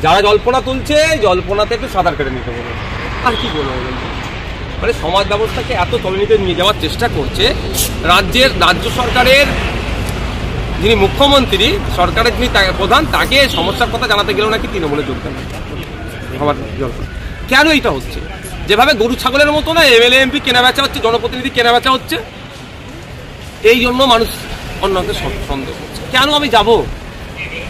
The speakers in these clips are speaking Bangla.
যারা জল্পনা তুলছে জল্পনাতে একটু সাঁতার কেটে নিতে বলুন, আর কি বলবো বলুন। মানে সমাজ ব্যবস্থাকে এত তলানিতে নিয়ে যাওয়ার চেষ্টা করছে। রাজ্য সরকারের যিনি মুখ্যমন্ত্রী, সরকারের যিনি প্রধান, তাকে সমস্যার কথা জানাতে গেলেও নাকি তৃণমূলে যোগদান। আমার জল্পনা কেন এইটা হচ্ছে? যেভাবে গরু ছাগলের মতো না এমএলএ এমপি কেনা বেচা হচ্ছে, জনপ্রতিনিধি কেনা বেচা হচ্ছে, এই জন্য মানুষ অন্যকে সন্দেহ করছে। কেন আমি যাব?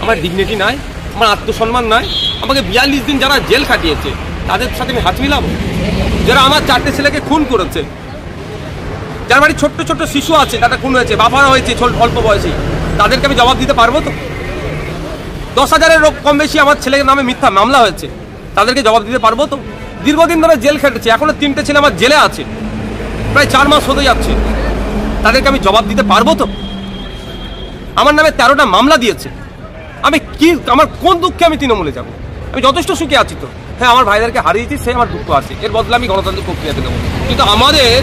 আমার ডিগনিটি নাই, আমার আত্মসম্মান নাই। আমাকে 42 দিন যারা জেল কাটিয়েছে তাদের সাথে আমি হাত মিলাবো? যারা আমার 4টে ছেলেকে খুন করেছে, যার বাড়ি ছোট্ট ছোট্ট শিশু আছে, তারা খুন হয়েছে, বাবারা হয়েছে অল্প বয়সী, তাদেরকে আমি জবাব দিতে পারবো তো? 10,000-এর কম বেশি আমার ছেলের নামে মিথ্যা মামলা হয়েছে, তাদেরকে জবাব দিতে পারবো তো? দীর্ঘদিন ধরে জেল খেটেছে, এখনো 3টে ছেলে আমার জেলে আছে, প্রায় 4 মাস হতে যাচ্ছে, তাদেরকে আমি জবাব দিতে পারবো তো? আমার নামে 13টা মামলা দিয়েছে, আমি কি, আমার কোন দুঃখে আমি তৃণমূলে যাব? আমি যথেষ্ট সুখে আছি তো। হ্যাঁ, আমার ভাইদেরকে হারিয়েছি, সে আমার দুঃখ আছে, এর বদলে আমি গণতান্ত্রিক প্রক্রিয়াতে দেবো। কিন্তু আমাদের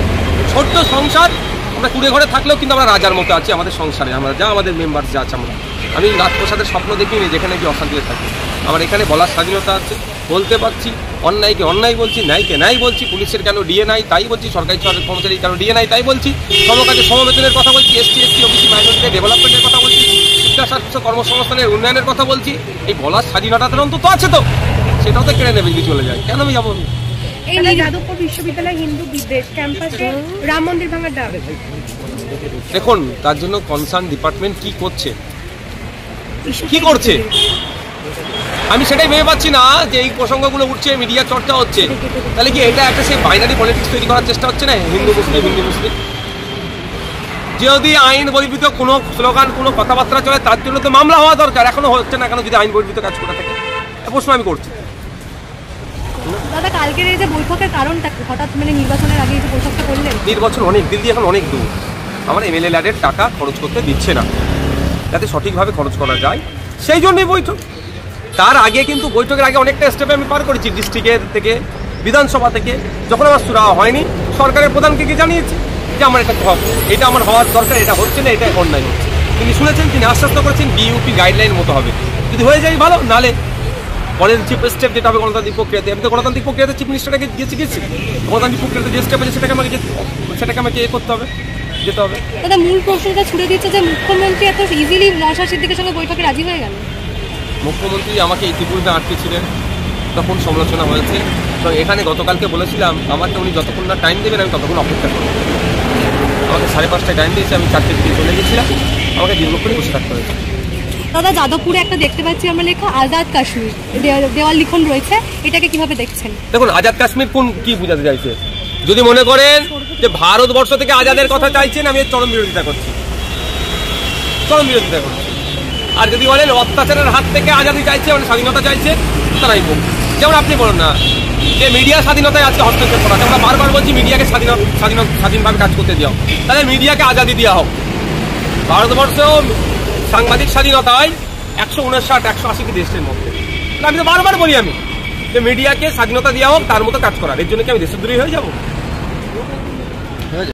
ছোট্ট সংসার, আমরা কুড়ে ঘরে থাকলেও কিন্তু আমরা রাজার মতো আছি আমাদের সংসারে, আমরা যা আমাদের মেম্বার যা আছে। আমি রাজপ্রসাদের স্বপ্ন দেখিনি যেখানে কি অশান্তিতে থাকি। আমার এখানে বলার স্বাধীনতা আছে, বলতে পারছি, অন্যায়কে অন্যায় বলছি, ন্যায়কে ন্যায় বলছি, পুলিশের কেন ডিএ নাই তাই বলছি, সরকারি কর্মচারী কেন ডিএ নাই তাই বলছি, সমকাজে সমবেতনের কথা বলছি, এসটি ওবিসি মাইনরিটি ডেভেলপমেন্টের কথা বলছি, শিক্ষা স্বাস্থ্য কর্মসংস্থানের উন্নয়নের কথা বলছি। এই বলার স্বাধীনতাটা অন্তত আছে তো, সেটাও তো কেড়ে নেবে যদি চলে যায়। কেন আমি যাবো? এই যাদবপুর বিশ্ববিদ্যালয় হিন্দু বিদ্বেষ ক্যাম্পাসে রাম মন্দির ভাঙার দাবি। দেখুন, তার জন্য কনসার্ন ডিপার্টমেন্ট কি করছে, কি করছে, আমি সেটাই ভেবে পাচ্ছি না। যে এই প্রসঙ্গগুলো উঠছে, মিডিয়া চর্চা হচ্ছে, তাহলে কি এটা একটা সেই বাইনারি পলিটিক্স তৈরি করার চেষ্টা হচ্ছে না? হিন্দু মুসলিম, হিন্দু মুসলিম, যদি আইন বহির্ভূত কোনো স্লোগান, কোনো কথাবার্তা চলে, তার জন্য তো মামলা হওয়া দরকার। এখনো হচ্ছে না কেন? যদি আইন বহির্ভূত কাজ করে থাকে, প্রশ্ন আমি করছি। দাদা, কালকের এই যে বৈঠকের কারণটা হঠাৎ, মানে নির্বাচনের আগে এই যে বৈঠকটা করলেন? নির্বাচন অনেক দিন দিয়ে এখন অনেক দূর, আমার এমএলএ ল্যাডের টাকা খরচ করতে দিচ্ছে না, যাতে সঠিকভাবে খরচ করা যায়, সেই জন্যই বৈঠক। তার আগে কিন্তু বৈঠকের আগে অনেকটা স্টেপে আমি পার করেছি, ডিস্ট্রিক্টের থেকে, বিধানসভা থেকে। যখন আমার সুরা হয়নি, সরকারের প্রধানকে গিয়ে জানিয়েছি যে আমার এটা আমার হওয়ার দরকার, এটা হচ্ছে না, এটা অন্যায় হচ্ছে। তিনি শুনেছেন, তিনি আশ্বস্ত করেছেন বিইউপি গাইডলাইন মতো হবে, যদি হয়ে যায় ভালো, নালে পরের চিফ স্টেপ যেটা হবে গণতান্ত্রিক প্রক্রিয়াতে। আমি তো গণতান্ত্রিক প্রক্রিয়াতে চিফ মিনিস্টারকে গেছি, গণতান্ত্রিক প্রক্রিয়াতে যে স্টেপ আছে সেটাকে আমাকে করতে হবে, যেতে হবে। দাদা, মূল প্রশ্নটা ছুড়ে দিচ্ছে যে মুখ্যমন্ত্রী এত ইজিলি নওশাদ সিদ্দিকের সঙ্গে বৈঠকে রাজি হয়ে গেল। মুখ্যমন্ত্রী আমাকে ইতিপূর্বে আটকেছিলেন, তখন সমালোচনা হয়েছে। তো এখানে গতকালকে বলেছিলাম আমাকে উনি যতক্ষণ না টাইম দেবেন আমি ততক্ষণ অপেক্ষা করব। আমাকে 5:30টায় টাইম দিয়েছে, আমি 4টের দিকে চলে গেছিলাম, আমাকে দীর্ঘক্ষণ বসে থাকতে হয়েছে। দাদা, যাদবপুরে একটা দেখতে পাচ্ছি আমরা লেখা আজাদ কাশ্মীর, দেওয়াল লিখন রয়েছে, এটাকে কিভাবে দেখছেন? দেখুন, আজাদ কাশ্মীর কি বোঝাতে চাইছে? যদি মনে করেন যে ভারতবর্ষ থেকে আজাদের কথা চাইছেন, আমি এর চরম বিরোধিতা করছি, চরম বিরোধিতা করছি। আর যদি বলেন অত্যাচারের হাত থেকে আজাদি চাইছে, মানে স্বাধীনতা চাইছে, তারাই বলুন। যেমন আপনি বলুন না যে মিডিয়া স্বাধীনতায় আজকে হস্তক্ষেপ করা, আমরা বারবার বলছি মিডিয়াকে স্বাধীনভাবে কাজ করতে দেওয়া, তাহলে মিডিয়াকে আজাদি দেওয়া হোক। ভারতবর্ষেও সাংবাদিক স্বাধীনতায় 159-180টি দেশের মধ্যে, আমি তো বারবার বলি আমি যে মিডিয়াকে স্বাধীনতা দেওয়া হোক, তার মতো কাজ করার। এর জন্য কি আমি দেশদ্রোহী হয়ে যাবো?